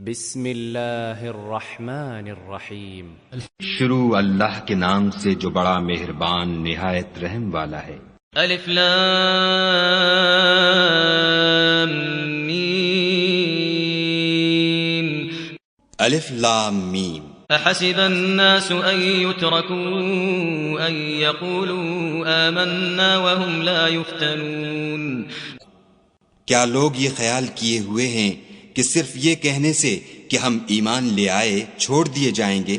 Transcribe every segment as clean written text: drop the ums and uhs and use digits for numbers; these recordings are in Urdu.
بسم اللہ الرحمن الرحیم۔ شروع اللہ کے نام سے جو بڑا مہربان نہایت رحم والا ہے۔ الف لام میم۔ الف لام میم۔ احسب الناس ان يتركوا ان يقولوا آمنا وهم لا يفتنون۔ کیا لوگ یہ خیال کیے ہوئے ہیں کہ صرف یہ کہنے سے کہ ہم ایمان لے آئے چھوڑ دیے جائیں گے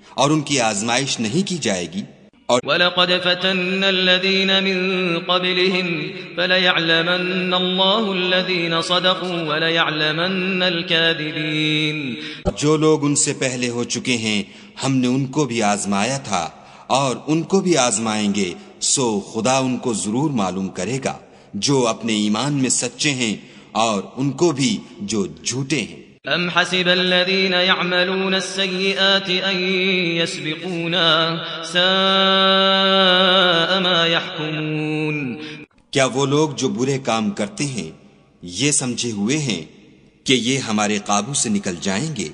اور ان کی آزمائش نہیں کی جائے گی؟ اور وَلَقَدْ فَتَنَّا الَّذِينَ مِن قَبْلِهِمْ فَلَيَعْلَمَنَّ اللَّهُ الَّذِينَ صَدَقُوا وَلَيَعْلَمَنَّ الْكَاذِبِينَ۔ جو لوگ ان سے پہلے ہو چکے ہیں ہم نے ان کو بھی آزمایا تھا اور ان کو بھی آزمائیں گے، سو خدا ان کو ضرور معلوم کرے گا جو اپنے ایمان میں سچے ہیں اور ان کو بھی جو جھوٹے ہیں۔ ام حسب الذين يعملون السيئات ان يسبقونا ساء ما يحكمون۔ کیا وہ لوگ جو برے کام کرتے ہیں یہ سمجھے ہوئے ہیں کہ یہ ہمارے قابو سے نکل جائیں گے؟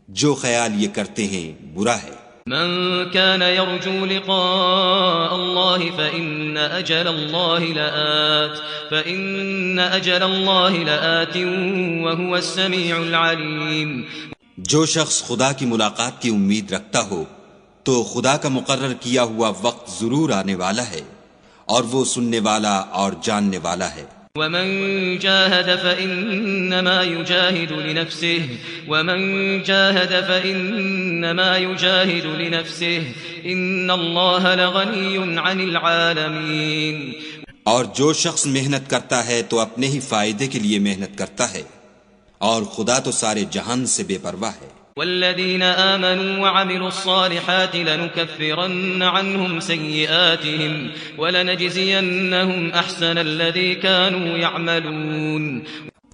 جو خیال یہ کرتے ہیں برا ہے۔ من كان يرجو لقاء الله فإن أجل الله لآت وهو السميع العليم۔ جو شخص خدا کی ملاقات کی امید رکھتا ہو تو خدا کا مقرر کیا ہوا وقت ضرور آنے والا ہے اور وہ سننے والا اور جاننے والا ہے۔ ومن جاهد فإنما يجاهد لنفسه إن الله لغني عن العالمين۔ اور جو شخص محنت کرتا ہے تو اپنے ہی فائدے کے لیے محنت کرتا ہے اور خدا تو سارے جہان سے بے پرواہ ہے۔ والذين آمنوا وعملوا الصالحات لنكفرن عنهم سيئاتهم ولنجزينهم أحسن الذي كانوا يعملون۔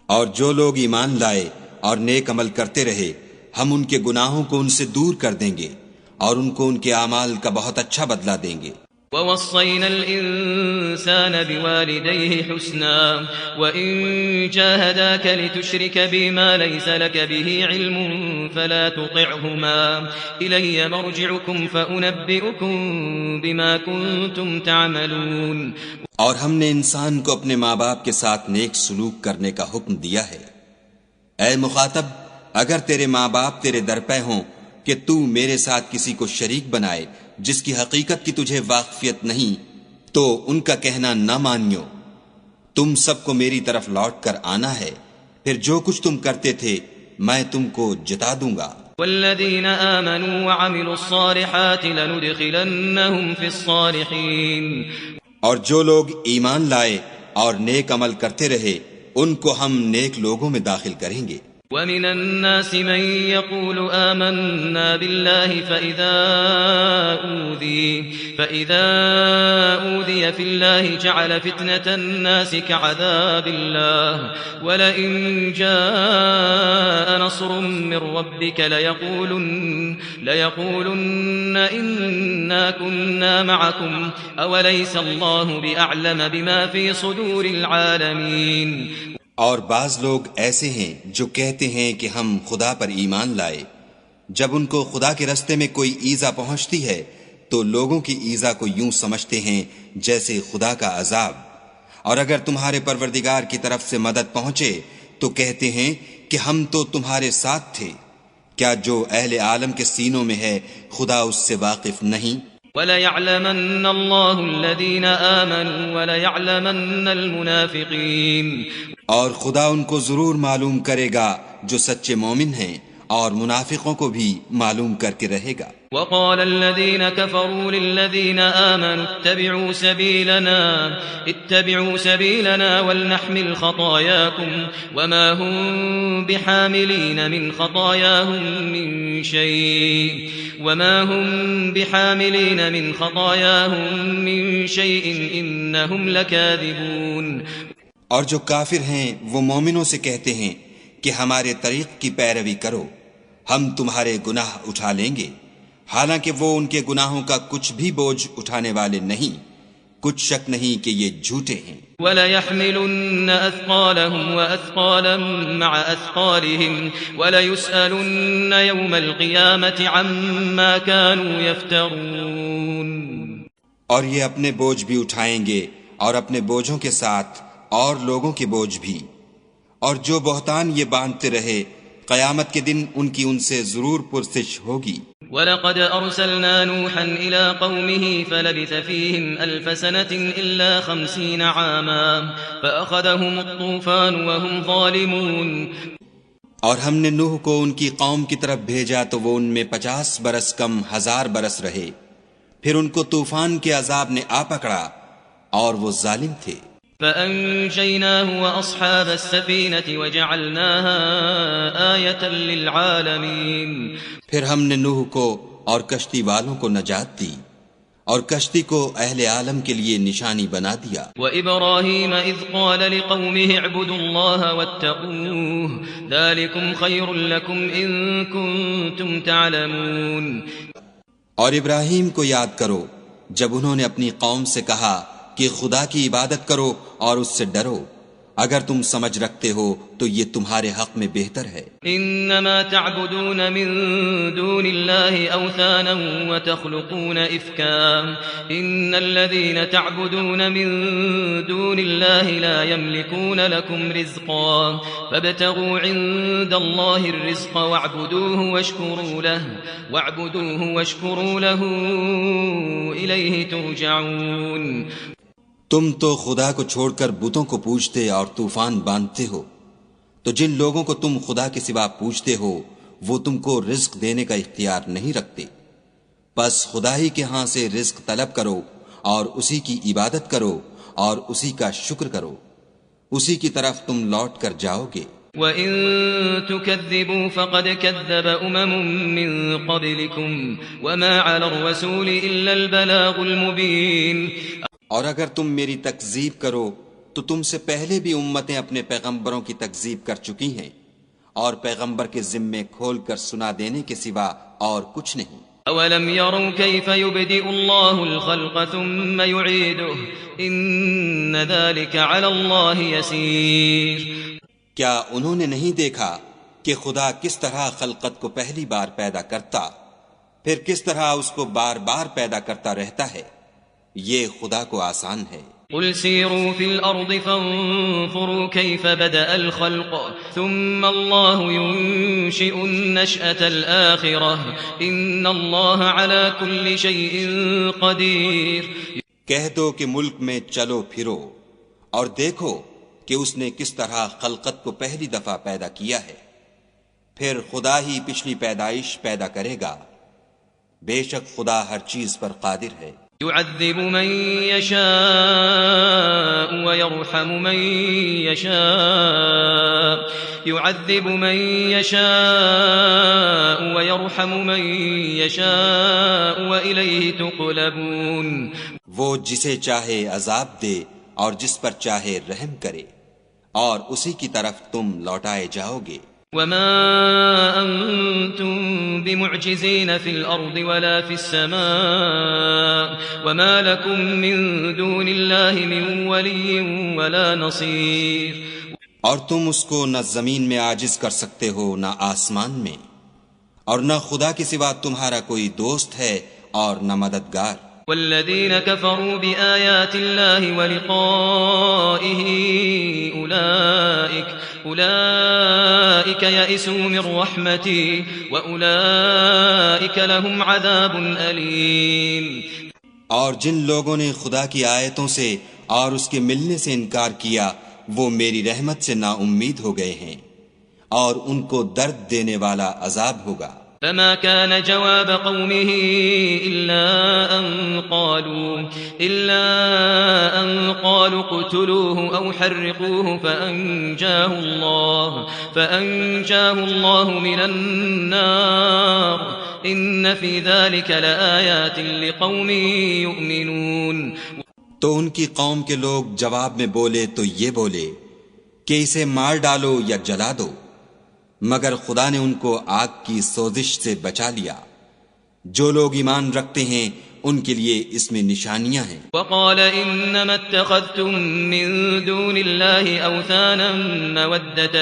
اور جو لوگ ایمان لائے اور نیک عمل کرتے رہے ہم ان کے گناہوں کو ان سے دور کر دیں گے اور ان کو ان کے اعمال کا بہت اچھا بدلہ دیں گے۔ ووصينا الإنسان بوالديه حسنا وإن جاهداك لتشرك بي ما ليس لك به علم فلا تطعهما إلي مرجعكم فأنبئكم بما كنتم تعملون۔ اور ہم نے انسان کو اپنے ماں باپ کے ساتھ نیک سلوک کرنے کا حکم دیا ہے۔ اے مخاطب، اگر تیرے ماں باپ تیرے در پہ ہوں کہ تو میرے ساتھ کسی کو شریک بنائے جس کی حقیقت کی تجھے واقفیت نہیں تو ان کا کہنا نہ مانیو۔ تم سب کو میری طرف لوٹ کر آنا ہے، پھر جو کچھ تم کرتے تھے میں تم کو جتا دوں گا۔ والذین آمنوا وعملوا الصالحات لندخلنهم في الصالحین۔ اور جو لوگ ایمان لائے اور نیک عمل کرتے رہے ان کو ہم نیک لوگوں میں داخل کریں گے۔ ومن الناس من يقول آمنا بالله فإذا أوذي في الله جعل فتنة الناس كعذاب الله ولئن جاء نصر من ربك ليقولن إنا كنا معكم أوليس الله بأعلم بما في صدور العالمين۔ اور بعض لوگ ایسے ہیں جو کہتے ہیں کہ ہم خدا پر ایمان لائے، جب ان کو خدا کے رستے میں کوئی ایذا پہنچتی ہے تو لوگوں کی ایذا کو یوں سمجھتے ہیں جیسے خدا کا عذاب، اور اگر تمہارے پروردگار کی طرف سے مدد پہنچے تو کہتے ہیں کہ ہم تو تمہارے ساتھ تھے۔ کیا جو اہل عالم کے سینوں میں ہے خدا اس سے واقف نہیں؟ وَلَيَعْلَمَنَّ اللَّهُ الَّذِينَ آمَنُوا وَلَيَعْلَمَنَّ الْمُنَافِقِينَ۔ اور خدا ان کو ضرور معلوم کرے گا جو سچے مومن ہیں اور منافقوں کو بھی معلوم کر کے رہے گا۔ وقال الذين كفروا للذين آمنوا اتبعوا سبيلنا ولنحمل خطاياكم وما هم بحاملين من خطاياهم من شيء إنهم لكاذبون۔ اور جو کافر ہیں وہ مومنوں سے کہتے ہیں کہ ہمارے طریق کی پیروی کرو، ہم تمہارے گناہ اٹھا لیں گے، حالانکہ وہ ان کے گناہوں کا کچھ بھی بوجھ اٹھانے والے نہیں، کچھ شک نہیں کہ یہ جھوٹے ہیں۔ وَلَيَحْمِلُنَّ أَثْقَالَهُمْ وَأَثْقَالًا مَعَ أَثْقَالِهِمْ وَلَيُسْأَلُنَّ يَوْمَ الْقِيَامَةِ عَمَّا كَانُوا يَفْتَرُونَ۔ اور یہ اپنے بوجھ بھی اٹھائیں گے اور اپنے بوجھوں کے ساتھ اور لوگوں کے بوجھ بھی، اور جو بہتان یہ باندھتے رہے قیامت کے دن ان کی ان سے ضرور پرسش ہوگی۔ وَلَقَدْ أَرْسَلْنَا نُوحًا إِلَىٰ قَوْمِهِ فَلَبِثَ فِيهِمْ أَلْفَ سَنَةٍ إِلَّا 50 عَامًا فَأَخَذَهُمُ الطُّوفَانُ وَهُمْ ظَالِمُونَ۔ اور ہم نے نوح کو ان کی قوم کی طرف بھیجا تو وہ ان میں 50 برس کم 1000 برس رہے، پھر ان کو طوفان کے عذاب نے آ پکڑا اور وہ ظالم تھے۔ فَأَنجَيْنَاهُ وَأَصْحَابَ السَّفِينَةِ وَجَعَلْنَاهَا آيَةً لِّلْعَالَمِينَ۔ پھر ہم نے نوح کو اور کشتی والوں کو نجات دی اور کشتی کو اہل عالم کے لیے نشانی بنا دیا۔ وَإِبْرَاهِيمَ إِذْ قَالَ لِقَوْمِهِ اعْبُدُوا اللَّهَ وَاتَّقُوهُ ذَلِكُمْ خَيْرٌ لَكُمْ إِن كُنتُمْ تَعْلَمُونَ۔ اور ابراہیم کو یاد کرو جب انہوں نے اپنی قوم سے کہا کہ خدا کی عبادت کرو اور اس سے ڈرو، اگر تم سمجھ رکھتے ہو تو یہ تمہارے حق میں بہتر ہے۔ انما تعبدون من دون الله اوثانا وتخلقون افكا ان الذين تعبدون من دون الله لا يملكون لكم رزقا فابتغوا عند الله الرزق واعبدوه واشكروا له اليه ترجعون۔ تم تو خدا کو چھوڑ کر بتوں کو پوجتے اور طوفان باندھتے ہو، تو جن لوگوں کو تم خدا کے سوا پوجتے ہو وہ تم کو رزق دینے کا اختیار نہیں رکھتے، پس خدا ہی کے ہاں سے رزق طلب کرو اور اسی کی عبادت کرو اور اسی کا شکر کرو، اسی کی طرف تم لوٹ کر جاؤ گے۔ وَإِن تُكَذِّبُوا فَقَدْ كَذَّبَ أُمَمٌ مِّن قَبْلِكُمْ وَمَا عَلَى الرَّسُولِ إِلَّا الْبَلَاغُ الْمُبِينُ۔ اور اگر تم میری تکذیب کرو تو تم سے پہلے بھی امتیں اپنے پیغمبروں کی تکذیب کر چکی ہیں، اور پیغمبر کے ذمے کھول کر سنا دینے کے سوا اور کچھ نہیں۔ أَوَلَمْ يَرَوْا كَيْفَ يُبْدِئُ اللَّهُ الْخَلْقَ ثُمَّ يُعِيدُهُ إِنَّ ذَلِكَ عَلَى اللَّهِ يَسِيرٌ۔ کیا انہوں نے نہیں دیکھا کہ خدا کس طرح خلقت کو پہلی بار پیدا کرتا پھر کس طرح اس کو بار بار پیدا کرتا رہتا ہے؟ یہ خدا کو آسان ہے۔ قل سیروا فی الارض فانظروا کیف بدأ الخلق ثم اللہ ينشئ النشأة الآخرة ان اللہ علی کل شیء قدیر۔ کہہ دو کہ ملک میں چلو پھرو اور دیکھو کہ اس نے کس طرح خلقت کو پہلی دفعہ پیدا کیا ہے، پھر خدا ہی پچھلی پیدائش پیدا کرے گا، بے شک خدا ہر چیز پر قادر ہے۔ يعذب من يشاء ويرحم من يشاء يعذب من يشاء ويرحم من يشاء وإليه تقلبون۔ وہ جسے چاہے عذاب دے اور جس پر چاہے رحم کرے اور اسی کی طرف تم لوٹائے جاؤ گے۔ وما أنتم بمعجزين في الأرض ولا في السماء وما لكم من دون الله من ولي ولا نصير۔ اور تم اس کو نہ زمین میں عاجز کر سکتے ہو نہ آسمان میں، اور نہ خدا کے سوا تمہارا کوئی دوست ہے اور نہ مددگار۔ والذين كفروا بآيات الله ولقائه أولئك يئسوا من رحمتي وأولئك لهم عذاب أليم۔ اور جن لوگوں نے خدا کی آیتوں سے اور اس کے ملنے سے انکار کیا وہ میری رحمت سے نا امید ہو گئے ہیں، اور ان کو درد دینے والا عذاب ہوگا۔ فما كان جواب قومه إلا أن قالوا اقتلوه أو حرقوه فأنجاه الله من النار إن في ذلك لآيات لقوم يؤمنون۔ تو ان کی قوم کے لوگ جواب میں بولے تو یہ بولے کہ اسے مار ڈالو یا جلا دو، مگر خدا نے ان کو آگ کی سوزش سے بچا لیا۔ جو لوگ ایمان رکھتے ہیں ان کے لیے اس میں نشانیاں ہیں۔ وقال انما اتخذتم من دون الله اوثانا مودة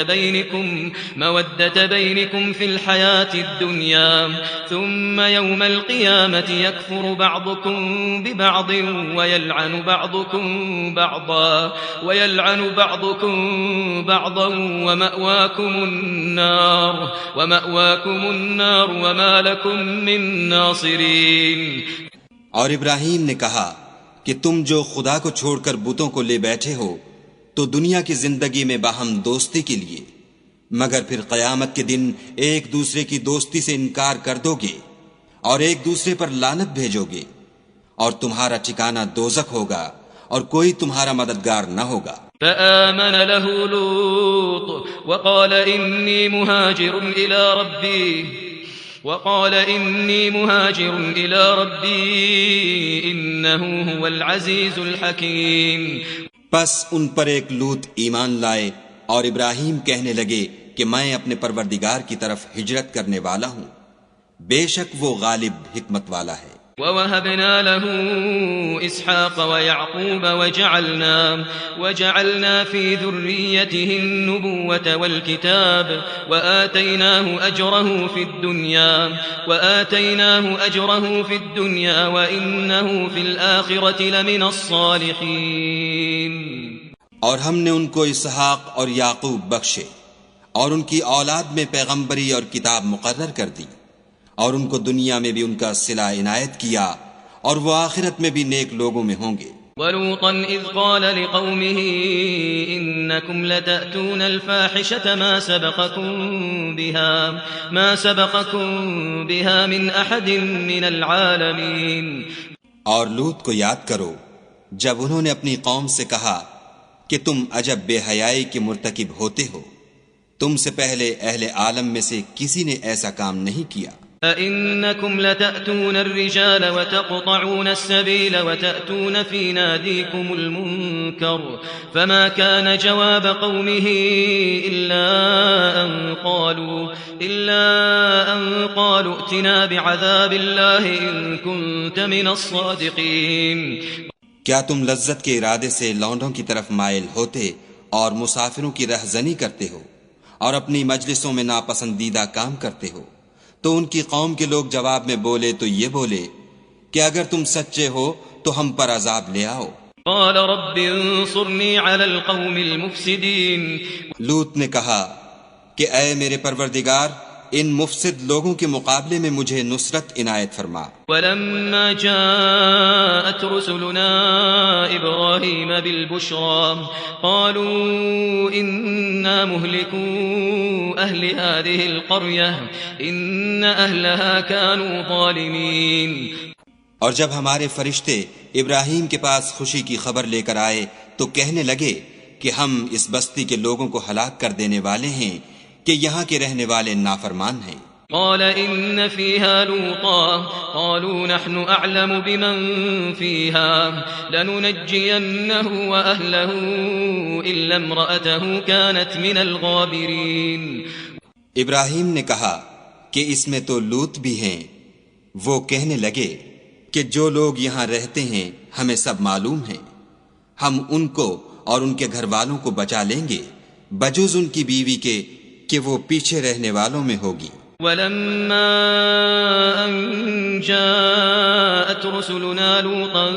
بينكم في الحياة الدنيا ثم يوم القيامة يكفر بعضكم ببعض ويلعن بعضكم بعضا ومأواكم النار وما لكم من ناصرين۔ اور ابراہیم نے کہا کہ تم جو خدا کو چھوڑ کر بتوں کو لے بیٹھے ہو تو دنیا کی زندگی میں باہم دوستی کے لیے، مگر پھر قیامت کے دن ایک دوسرے کی دوستی سے انکار کر دو گے اور ایک دوسرے پر لعنت بھیجو گے، اور تمہارا ٹھکانہ دوزخ ہوگا اور کوئی تمہارا مددگار نہ ہوگا۔ فآمن له لوط وقال إني مهاجر إلى ربي إنه هو العزيز الحكيم۔ پس ان پر ایک لوط ایمان لائے اور ابراہیم کہنے لگے کہ میں اپنے پروردگار کی طرف ہجرت کرنے والا ہوں، بے شک وہ غالب حکمت والا ہے۔ ووهبنا له إسحاق ويعقوب وجعلنا في ذريته النبوة والكتاب وآتيناه أجره في الدنيا وإنه في الآخرة لمن الصالحين۔ اور ہم نے ان کو اسحاق اور یعقوب بخشے اور ان کی اولاد میں پیغمبری اور کتاب مقرر کر دی، اور ان کو دنیا میں بھی ان کا صلہ عنایت کیا، اور وہ آخرت میں بھی نیک لوگوں میں ہوں گے۔ وَلُوطًا إِذْ قَالَ لِقَوْمِهِ إِنَّكُمْ لَتَأْتُونَ الْفَاحِشَةَ مَا سَبَقَكُمْ بِهَا مِنْ أَحَدٍ مِنَ الْعَالَمِينَ۔ اور لوط کو یاد کرو جب انہوں نے اپنی قوم سے کہا کہ تم عجب بے حیائی کے مرتکب ہوتے ہو، تم سے پہلے اہل عالم میں سے کسی نے ایسا کام نہیں کیا۔ أَإِنَّكُمْ لَتَأْتُونَ الرِّجَالَ وَتَقْطَعُونَ السَّبِيلَ وَتَأْتُونَ فِي نَادِيكُمُ الْمُنكَرَ فَمَا كَانَ جَوَابَ قَوْمِهِ إِلَّا أَن قَالُوا ائْتِنَا بِعَذَابِ اللَّهِ إِن كُنتَ مِنَ الصَّادِقِينَ۔ کیا تم لذت کے ارادے سے لونڈوں کی طرف مائل ہوتے اور مسافروں کی رہزنی کرتے ہو اور اپنی مجلسوں میں ناپسندیدہ کام کرتے ہو؟ تو ان کی قوم کے لوگ جواب میں بولے تو یہ بولے کہ اگر تم سچے ہو تو ہم پر عذاب لے آؤ۔ قال رب انصرنی علی القوم المفسدین۔ لوط نے کہا کہ اے میرے پروردگار ان مفسد لوگوں کے مقابلے میں مجھے نصرت عنایت فرما۔ ولما جاءت رسلنا ابراہیم بالبشرى قالوا انا مهلكو اہل هذه القرية ان اہلها كانوا ظالمین۔ اور جب ہمارے فرشتے ابراہیم کے پاس خوشی کی خبر لے کر آئے تو کہنے لگے کہ ہم اس بستی کے لوگوں کو ہلاک کر دینے والے ہیں کہ یہاں کے رہنے والے نافرمان ہیں۔ قال ان فيها لوطا قالوا نحن اعلم بمن فيها لننجينه واهله الا امراته كانت من الغابرين۔ ابراہیم نے کہا کہ اس میں تو لوط بھی ہیں۔ وہ کہنے لگے کہ جو لوگ یہاں رہتے ہیں ہمیں سب معلوم ہیں، ہم ان کو اور ان کے گھر والوں کو بچا لیں گے بجز ان کی بیوی کے کہ وہ پیچھے رہنے والوں میں ہوگی۔ ولما ان جاءت رسلنا لوطا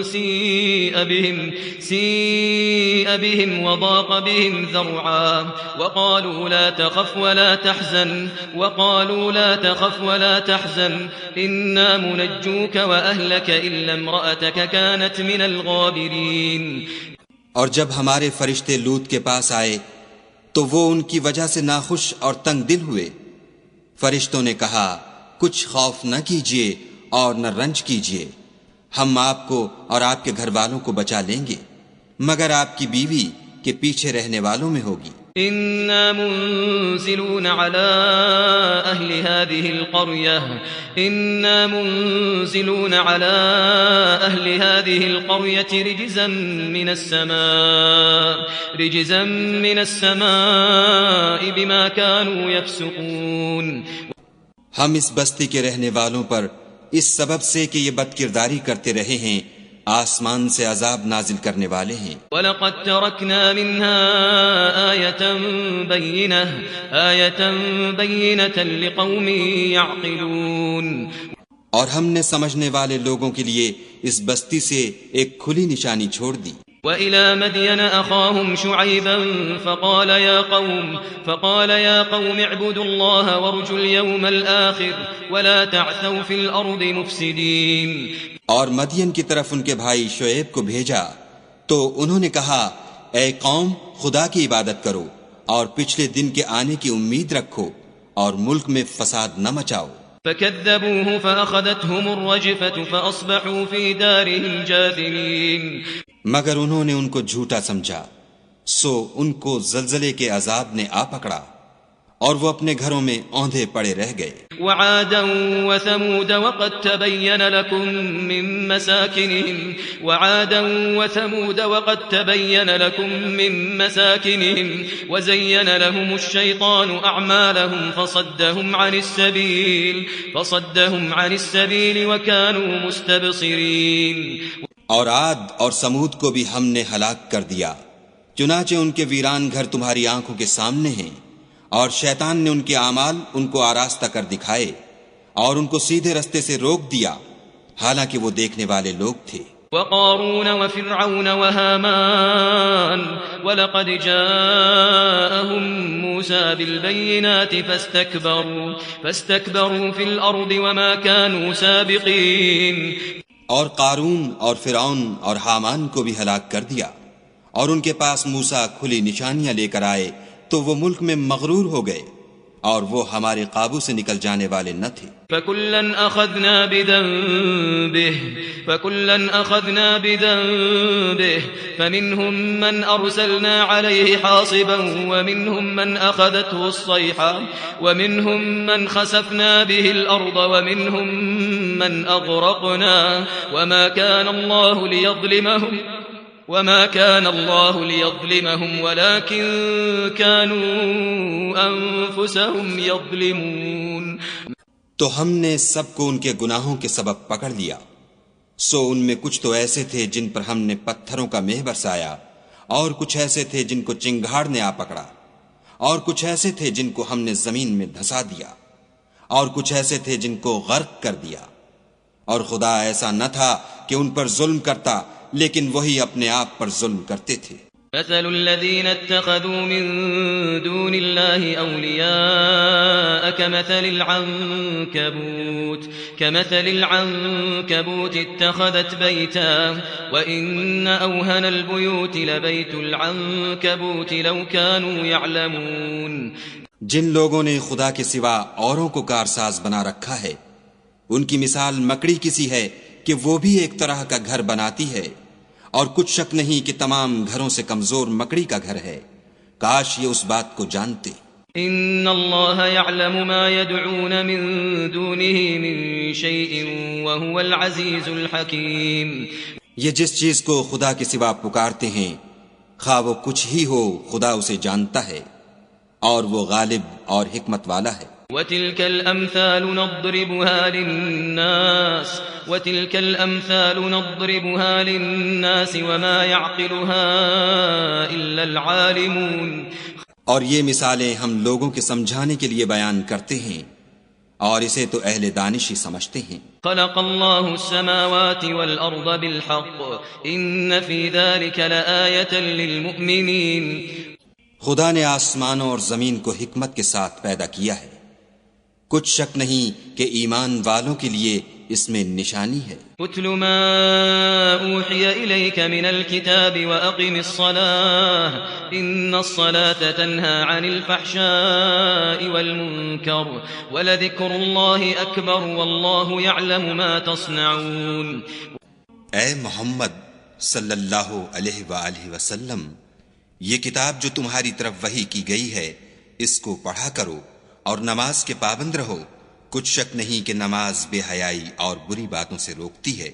سيء بهم وضاق بهم ذرعا وقالوا لا تخف ولا تحزن إنا منجوك وأهلك إلا امرأتك كانت من الغابرين۔ اور جب ہمارے فرشتے لوط کے پاس آئے تو وہ ان کی وجہ سے ناخوش اور تنگ دل ہوئے۔ فرشتوں نے کہا کچھ خوف نہ کیجیے اور نہ رنج کیجیے، ہم آپ کو اور آپ کے گھر والوں کو بچا لیں گے مگر آپ کی بیوی کے پیچھے رہنے والوں میں ہوگی۔ إنا منزلون على أهل هذه القرية رجزا من السماء بما كانوا يفسقون۔ ہم اس بستی کے رہنے والوں پر اس سبب سے کہ یہ بدکرداری کرتے رہے ہیں آسمان سے عذاب نازل کرنے والے ہیں۔ وَلَقَدْ تَرَكْنَا مِنْهَا آيَةً بَيِّنَةً لِقَوْمٍ يَعْقِلُونَ، اور ہم نے سمجھنے والے لوگوں کے لیے اس بستی سے ایک کھلی نشانی چھوڑ دی۔ وَإِلَى مَدْيَنَ أَخَاهُمْ شُعَيْبًا فَقَالَ يَا قَوْمِ اعْبُدُوا اللَّهَ وَارْجُوا الْيَوْمَ الْآخِرَ وَلَا تَعْثَوْا فِي الْأَرْضِ مُفْسِدِينَ۔ اور مدین کی طرف ان کے بھائی شعیب کو بھیجا تو انہوں نے کہا، اے قوم، خدا کی عبادت کرو اور پچھلے دن کے آنے کی امید رکھو اور ملک میں فساد نہ مچاؤ۔ فَكَذَّبُوهُ فَأَخَذَتْهُمُ الرَّجْفَةُ فَأَصْبَحُوا فِي دَارِهِمْ جَاثِمِينَ، مگر انہوں نے ان کو جھوٹا سمجھا، سو ان کو زلزلے کے عذاب نے آ پکڑا اور وہ اپنے گھروں میں اوندھے پڑے رہ گئے۔ وعادا وثمود وقد تبين لكم من مساكنهم وزين لهم الشيطان أعمالهم فصدهم عن السبيل وكانوا مستبصرين۔ اور عاد اور سمود کو بھی ہم نے ہلاک کر دیا، چنانچہ ان کے ویران گھر تمہاری آنکھوں کے سامنے ہیں، اور شیطان نے ان کے اعمال ان کو آراستہ کر دکھائے اور ان کو سیدھے رستے سے روک دیا، حالانکہ وہ دیکھنے والے لوگ تھے۔ وقارون وفرعون وهامان ولقد جاءهم موسى بالبينات فاستكبروا في الأرض وما كانوا سابقين۔ اور قارون اور فرعون اور حامان کو بھی ہلاک کر دیا، اور ان کے پاس موسیٰ کھلی نشانیاں لے کر آئے تو وہ ملک میں مغرور ہو گئے اور وہ ہمارے قابو سے نکل جانے والے نہ تھے۔ فَكُلًّا أَخَذْنَا بِذَنبِهِ فَمِنْهُمْ مَنْ أَرْسَلْنَا عَلَيْهِ حَاصِبًا وَمِنْهُمْ مَنْ أَخَذَتْهُ الصَّيْحَةُ وَمِنْهُمْ مَنْ خَسَفْنَا بِهِ الْأَرْضَ وَمِنْهُمْ مَنْ أَغْرَقْنَا وَمَا كَانَ اللَّهُ لِيَظْلِمَهُمْ وَلَكِنْ كَانُوا أَنفُسَهُمْ يَظْلِمُونَ۔ تو ہم نے سب کو ان کے گناہوں کے سبب پکڑ لیا، سو ان میں کچھ تو ایسے تھے جن پر ہم نے پتھروں کا مہ برسایا، اور کچھ ایسے تھے جن کو چنگھاڑ نے آ پکڑا، اور کچھ ایسے تھے جن کو ہم نے زمین میں دھسا دیا، اور کچھ ایسے تھے جن کو غرق کر دیا۔ اور خدا ایسا نہ تھا کہ ان پر ظلم کرتا، لیکن وہی اپنے آپ پر ظلم کرتے تھے۔ مثل الذين اتخذوا من دون الله أولياء كمثل العنكبوت اتخذت بيتا وإن أوهن البيوت لبيت العنكبوت لو كانوا يعلمون۔ جن لوگوں نے خدا کے سوا اوروں کو کارساز بنا رکھا ہے، ان کی مثال مکڑی کسی ہے کہ وہ بھی ایک طرح کا گھر بناتی ہے، اور کچھ شک نہیں کہ تمام گھروں سے کمزور مکڑی کا گھر ہے، کاش یہ اس بات کو جانتے۔ ان اللہ یعلم ما يدعون من دونه من شیء وهو العزیز الحکیم۔ یہ جس چیز کو خدا کے سوا پکارتے ہیں، خواہ وہ کچھ ہی ہو، خدا اسے جانتا ہے اور وہ غالب اور حکمت والا ہے۔ وَتِلْكَ الْأَمْثَالُ نَضْرِبُهَا لِلنَّاسِ وَمَا يَعْقِلُهَا إِلَّا الْعَالِمُونَ۔ اور یہ مثالیں ہم لوگوں کے سمجھانے کے لیے بیان کرتے ہیں، اور اسے تو اہل دانش ہی سمجھتے ہیں۔ خلق اللہ السماوات والأرض بالحق ان فی ذلك لآیة للمؤمنین۔ خدا نے آسمانوں اور زمین کو حکمت کے ساتھ پیدا کیا ہے، کچھ شک نہیں کہ ایمان والوں کے لیے اس میں نشانی ہے۔ اتل ما اوحی الیک من الكتاب واقم الصلاة ان الصلاة تنہى عن الفحشاء والمنکر ولذکر اللہ اکبر واللہ یعلم ما تصنعون۔ اے محمد صلی اللہ علیہ وآلہ وسلم، یہ کتاب جو تمہاری طرف وحی کی گئی ہے، اس کو پڑھا کرو اور نماز کے پابند رہو، کچھ شک نہیں کہ نماز بے حیائی اور بری باتوں سے روکتی ہے،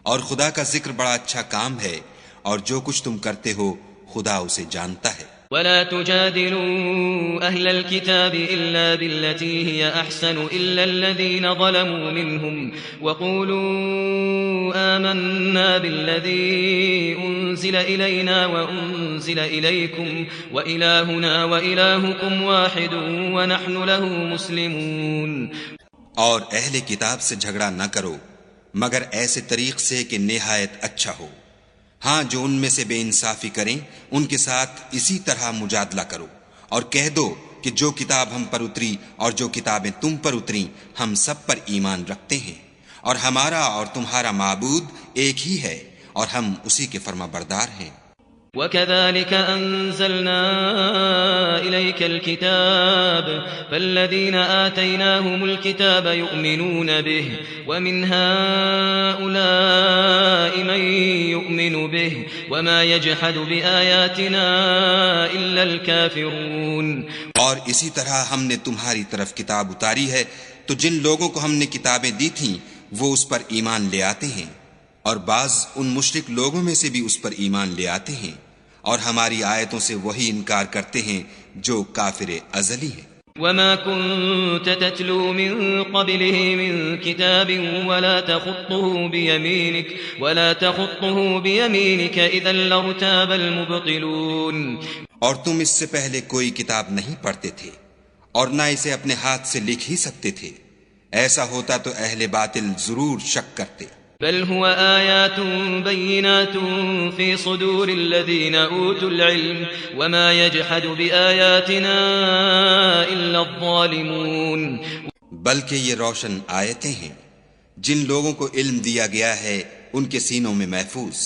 اور خدا کا ذکر بڑا اچھا کام ہے، اور جو کچھ تم کرتے ہو خدا اسے جانتا ہے۔ ولا تجادلوا أهل الكتاب إلا بالتي هي أحسن إلا الذين ظلموا منهم وقولوا آمنا بالذي أنزل إلينا وأنزل إليكم وإلهنا وإلهكم واحد ونحن له مسلمون. اور اہل کتاب سے جھگڑا نہ کرو مگر ایسے طریق سے کہ نہایت اچھا ہو. ہاں جو ان میں سے بے انصافی کریں ان کے ساتھ اسی طرح مجادلہ کرو اور کہہ دو کہ جو کتاب ہم پر اتری اور جو کتابیں تم پر اتری ہم سب پر ایمان رکھتے ہیں اور ہمارا اور تمہارا معبود ایک ہی ہے اور ہم اسی کے فرما بردار ہیں. وكذلك أنزلنا إليك الكتاب فالذين آتيناهم الكتاب يؤمنون به ومن هؤلاء من يؤمن به وما يجحد بآياتنا إلا الكافرون. اور اسی طرح ہم نے تمہاری طرف کتاب اتاری ہے تو جن لوگوں کو ہم نے کتابیں دی تھیں وہ اس پر ایمان لے آتے ہیں اور بعض ان مشرک لوگوں میں سے بھی اس پر ایمان لے آتے ہیں اور ہماری آیتوں سے وہی انکار کرتے ہیں جو کافر ازلی ہیں. وما كنت تتلو من قبله من كتاب ولا تخطه بيمينك إذا لارتاب المبطلون. اور تم اس سے پہلے کوئی کتاب نہیں پڑھتے تھے اور نہ اسے اپنے ہاتھ سے لکھ ہی سکتے تھے. ایسا ہوتا تو اہل باطل ضرور شک کرتے. بل هو آيات بينات في صدور الذين أوتوا العلم وما يجحد بآياتنا إلا الظالمون. بلکہ یہ روشن آیتیں ہیں جن لوگوں کو علم دیا گیا ہے ان کے سینوں میں محفوظ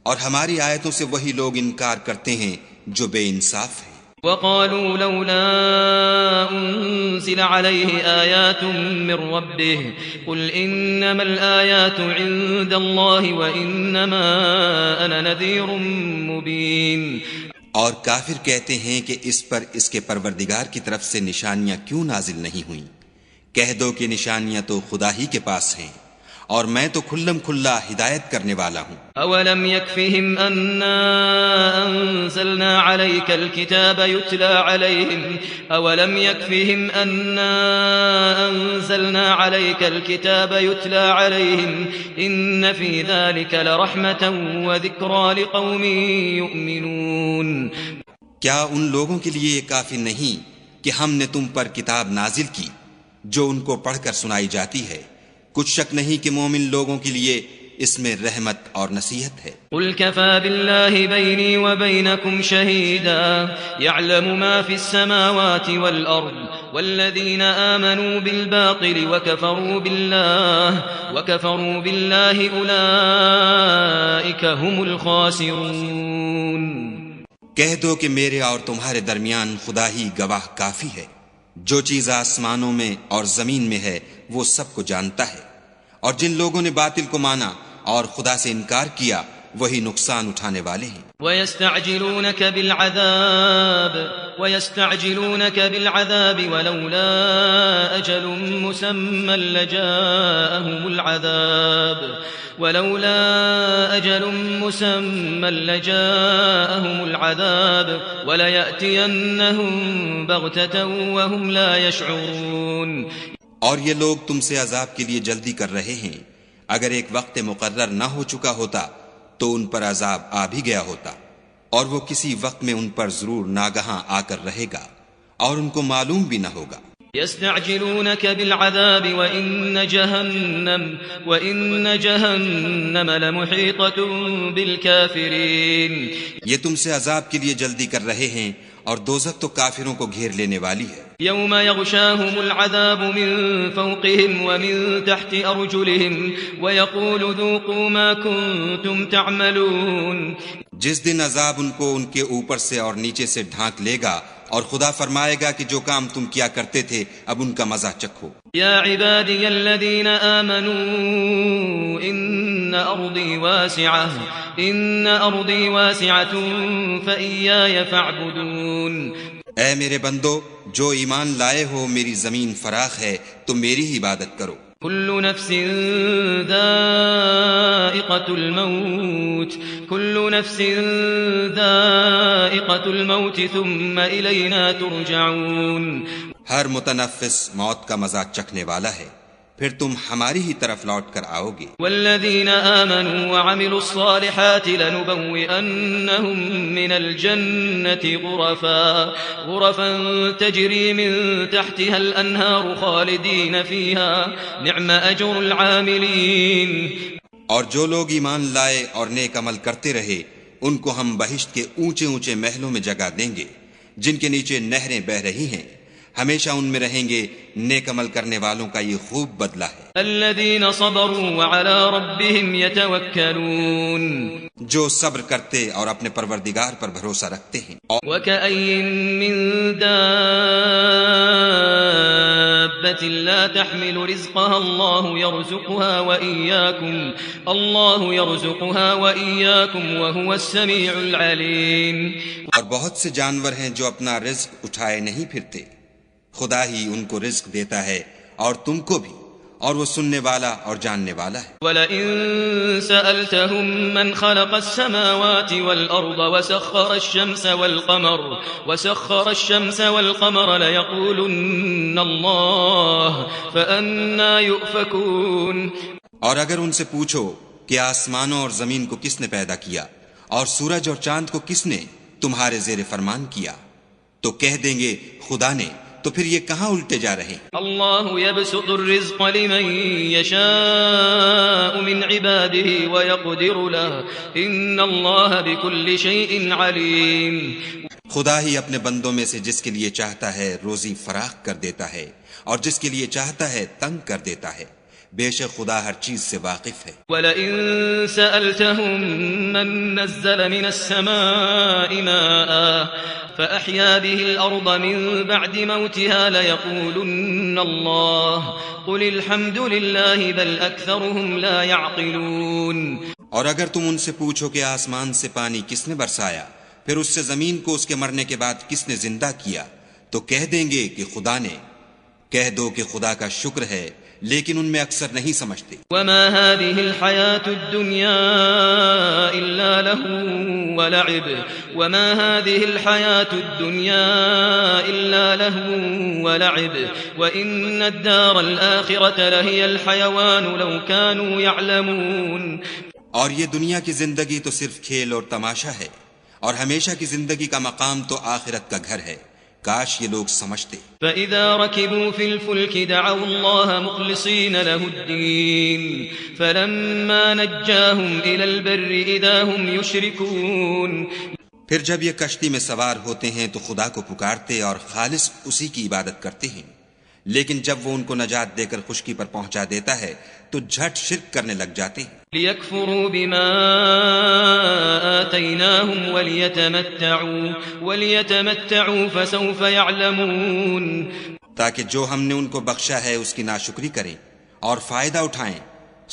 اور ہماری آیتوں سے وہی لوگ انکار کرتے ہیں جو بے انصاف ہیں. وقالوا لولا أنزل عليه آيات من ربه قل إنما الآيات عند الله وإنما أنا نذير مبين. اور کافر کہتے ہیں کہ اس پر اس کے پروردگار کی طرف سے نشانیاں کیوں نازل نہیں ہوئیں؟ کہہ دو کہ نشانیاں تو خدا ہی کے پاس ہیں اور میں تو کھلم کھلا ہدایت کرنے والا ہوں. اولم يكفهم اننا انزلنا عليك الكتاب يتلى عليهم اولم يكفهم اننا انزلنا عليك الكتاب يتلى عليهم ان في ذلك لرحمة وذكرى لقوم يؤمنون. کیا ان لوگوں کے لیے یہ کافی نہیں کہ ہم نے تم پر کتاب نازل کی جو ان کو پڑھ کر سنائی جاتی ہے؟ کچھ شک نہیں کہ مومن لوگوں کے لیے اس میں رحمت اور نصیحت ہے. قل كفى بالله بيني وبينكم شهيدا يعلم ما في السماوات والأرض والذين آمنوا بالباطل وكفروا بالله أولئك هم الخاسرون. کہہ دو کہ میرے اور تمہارے درمیان خدا ہی گواہ کافی ہے. جو چیز آسمانوں میں اور زمین میں ہے وہ سب کو جانتا ہے اور جن لوگوں نے باطل کو مانا اور خدا سے انکار کیا وہی نقصان اٹھانے والے ہیں. وَيَسْتَعْجِلُونَكَ بِالْعَذَابِ وَلَوْلَا أَجَلٌ مُّسَمًّى لَجَاءَهُمُ الْعَذَابُ وَلَيَأْتِيَنَّهُم بَغْتَةً وَهُمْ لَا يَشْعُرُونَ. اور یہ لوگ تم سے عذاب کے لیے جلدی کر رہے ہیں. اگر ایک وقت مقرر نہ ہو چکا ہوتا تو ان پر عذاب آ بھی گیا ہوتا اور وہ کسی وقت میں ان پر ضرور ناگہاں آ کر رہے گا اور ان کو معلوم بھی نہ ہوگا. يستعجلونك بالعذاب وإن جهنم لمحيطة بالكافرين. یہ تم سے عذاب کے لیے جلدی کر رہے ہیں اور دوزخ تو کافروں کو گھیر لینے والی ہے. يوم يغشاهم العذاب من فوقهم ومن تحت أرجلهم ويقول ذوقوا ما كنتم تعملون. جس دن عذاب ان کو ان کے اوپر سے اور نیچے سے ڈھانک لے گا اور خدا فرمائے گا کہ جو کام تم کیا کرتے تھے اب ان کا مزہ چکھو. يا عبادي الذين آمنوا إن أرضي واسعة فإياي فاعبدون. اے میرے بندو جو ایمان لائے ہو میری زمین فراخ ہے تو میری ہی عبادت کرو. كل نفس ذائقة الموت كل نفس ذائقة الموت ثم إلينا ترجعون. ہر متنفس موت کا مزہ چکھنے والا ہے، پھر تم ہماری ہی طرف لوٹ کر آؤ گے. والذين آمنوا وعملوا الصالحات لنبوئنهم من الجنة غرفا تجري من تحتها الأنهار خالدين فيها نعم أجر العاملين. اور جو لوگ ایمان لائے اور نیک عمل کرتے رہے ان کو ہم بہشت کے اونچے اونچے محلوں میں جگہ دیں گے جن کے نیچے نہریں بہ رہی ہیں، ہمیشہ ان میں رہیں گے. نیک عمل کرنے والوں کا یہ خوب بدلہ ہے. الذين صبروا وعلى ربهم يتوكلون. جو صبر کرتے اور اپنے پروردگار پر بھروسہ رکھتے ہیں. وكأين من دابة لا تحمل رزقها الله يرزقها وإياكم وهو السميع العليم. اور بہت سے جانور ہیں جو اپنا رزق اٹھائے نہیں پھرتے، خدا ہی ان کو رزق دیتا ہے اور تم کو بھی، اور وہ سننے والا اور جاننے والا ہے. وَلَئِن سَأَلْتَهُم مَّنْ خَلَقَ السَّمَاوَاتِ وَالْأَرْضَ وَسَخَّرَ الشَّمْسَ وَالْقَمَرَ لَيَقُولُنَّ اللَّهُ فَأَنَّىٰ يُؤْفَكُونَ. اور اگر ان سے پوچھو کہ آسمانوں اور زمین کو کس نے پیدا کیا اور سورج اور چاند کو کس نے تمہارے زیر فرمان کیا، تو کہہ دیں گے خدا نے، تو پھر یہ کہاں الٹے جا رہے ہیں. اللہ يبسط الرزق لمن يشاء من عباده ويقدر له ان اللہ بكل شيء علیم. خدا ہی اپنے بندوں میں سے جس کے لیے چاہتا ہے روزی فراخ کر دیتا ہے اور جس کے لیے چاہتا ہے تنگ کر دیتا ہے. بے شک خدا ہر چیز سے واقف ہے. وَلَئِن سَأَلْتَهُم مَّن نَّزَّلَ مِنَ السَّمَاءِ مَاءً فَأَحْيَا بِهِ الْأَرْضَ مِن بَعْدِ مَوْتِهَا لَيَقُولُنَّ اللَّهُ قُلِ الْحَمْدُ لِلَّهِ بَلْ أَكْثَرُهُمْ لَا يَعْقِلُونَ. اور اگر تم ان سے پوچھو کہ آسمان سے پانی کس نے برسایا، پھر اس سے زمین کو اس کے مرنے کے بعد کس نے زندہ کیا، تو کہہ دیں گے کہ خدا نے. کہہ دو کہ خدا کا شکر ہے، لیکن ان میں اکثر نہیں سمجھتے. وما هذه الحياة الدنيا إلا لهو ولعب وما هذه الحياة الدنيا إلا لهو ولعب وإن الدار الآخرة لهي الحيوان لو كانوا يعلمون. اور یہ دنیا کی زندگی تو صرف کھیل اور تماشا ہے، اور ہمیشہ کی زندگی کا مقام تو آخرت کا گھر ہے. کاش یہ لوگ سمجھتے. فَإِذَا رَكِبُوا فِي الْفُلْكِ دَعَوُا اللَّهَ مُخْلِصِينَ لَهُ الدِّينَ فَلَمَّا نَجَّاهُمْ إِلَى الْبَرِّ إِذَا هُمْ يُشْرِكُونَ. پھر جب یہ کشتی میں سوار ہوتے ہیں تو خدا کو پکارتے اور خالص اسی کی عبادت کرتے ہیں، لیکن جب وہ ان کو نجات دے کر خشکی پر پہنچا دیتا ہے تو جھٹ شرک کرنے لگ جاتے ہیں. لِيَكْفُرُوا بِمَا آتَيْنَاهُمْ وَلِيَتَمَتَّعُوا فَسَوْفَ يَعْلَمُونَ. تاکہ جو ہم نے ان کو بخشا ہے اس کی ناشکری کریں اور فائدہ اٹھائیں،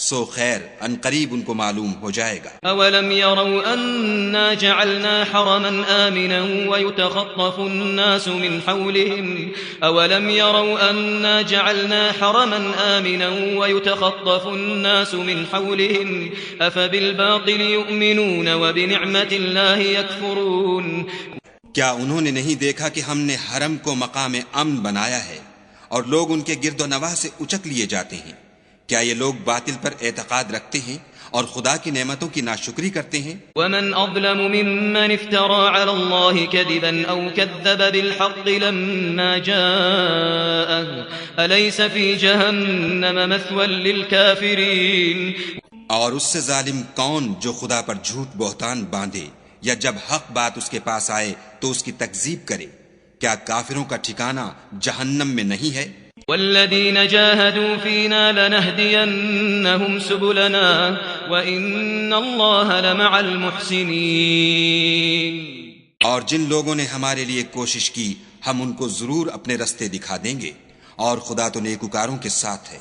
سو خیر ان قریب ان کو معلوم ہو جائے گا. اولم يروا انا جعلنا حرما آمنا ويتخطف الناس من حولهم اولم يروا انا جعلنا حرما آمنا ويتخطف الناس من حولهم افبالباطل يؤمنون وبنعمة الله يكفرون. کیا انہوں نے نہیں دیکھا کہ ہم نے حرم کو مقام امن بنایا ہے اور لوگ ان کے گرد و نواح سے اچک لیے جاتے ہیں؟ کیا یہ لوگ باطل پر اعتقاد رکھتے ہیں اور خدا کی نعمتوں کی ناشکری کرتے ہیں؟ ومن اظلم ممن افترى على الله كذبا او كذب بالحق لما جاءه اليس في جهنم مثوى للكافرين. اور اس سے ظالم کون جو خدا پر جھوٹ بہتان باندھے یا جب حق بات اس کے پاس آئے تو اس کی تکذیب کرے. کیا کافروں کا ٹھکانہ جہنم میں نہیں ہے؟ والذین جاہدوا فینا لنہدینہم سبلنا وان اللہ لمع المحسنین. اور جن لوگوں نے ہمارے لیے کوشش کی ہم ان کو ضرور اپنے رستے دکھا دیں گے، اور خدا تو نیکوکاروں کے ساتھ ہے.